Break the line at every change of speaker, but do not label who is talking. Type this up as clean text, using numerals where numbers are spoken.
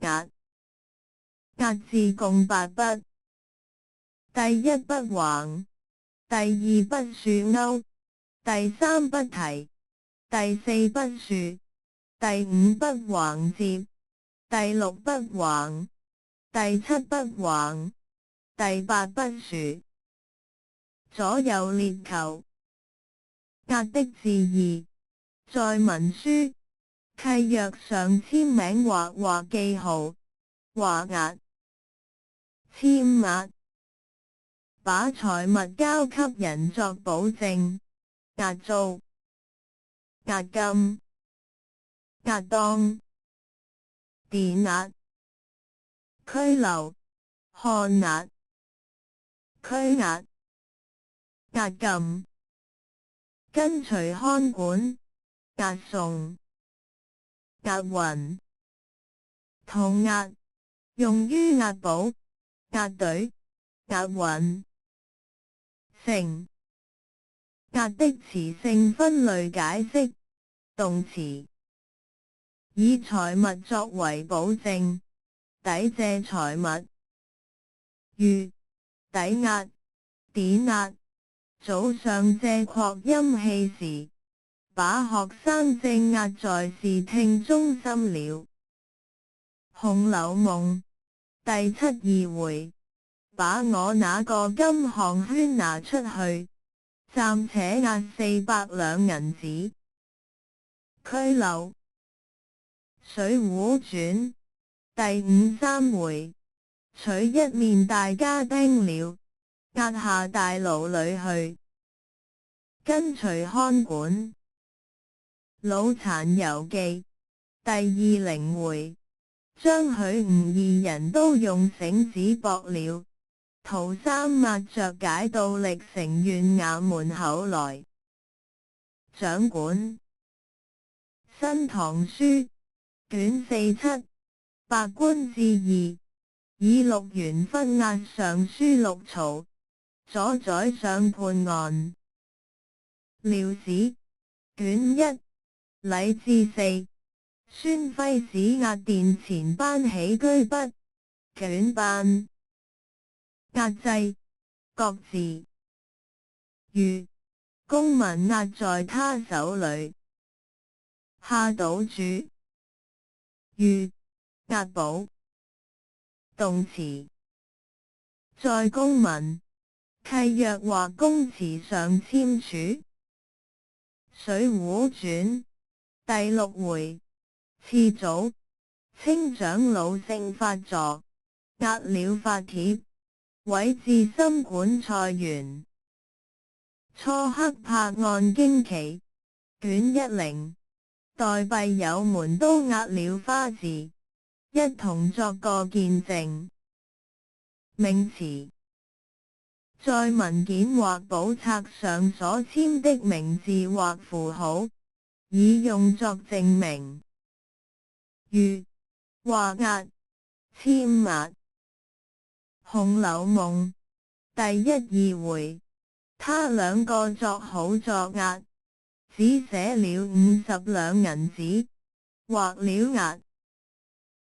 押。押字共8筆。第一筆橫，第二筆豎勾，第三筆提，第四筆豎，第五筆橫接，第六筆橫，第七筆橫，第八筆豎。左右列球。押的字義，在文書、契約上簽名或記號，畫押。簽押，把財物交給人作保證，押租、押金、押當、電押、拘留、看押、拘押、押禁、跟隨看管、押送、押運、同押，用於押寶、押隊、押韻。成。押的詞性分類解釋。動詞，以財物作為保證，抵借財物。如抵押、典押。早上借擴音器時，把學生證押在視聽中心了。紅樓夢第72回，把我那個金項圈拿出去，暫且押400兩銀子。拘留。水滸傳第53回，取一面大家丁了，押下大牢裏去。跟隨看管。老殘遊記第20回，張許吳二人都用繩子綁了，陶三抹着解到歷城縣衙門口來。掌管。新唐書卷47，百官至議，以6員分押尚書6曹，左宰相判案。廖史卷1，禮志4，孫輝使押殿前班起居筆，卷辦。押制，各自。如公文押在他手裏。下賭注。如押寶。動詞，在公文、契約或公詞上簽署。水滸傳第6回，次早，清長老聖發座，押了發帖，委至深管蔡元。初刻拍案驚奇，卷10，代幣友們都押了花字，一同作個見證。名詞，在文件或簿冊上所簽的名字或符號，以用作證明。如畫押、簽押。紅樓夢第1、2回，他兩個作好作押，只寫了50兩銀子，畫了押。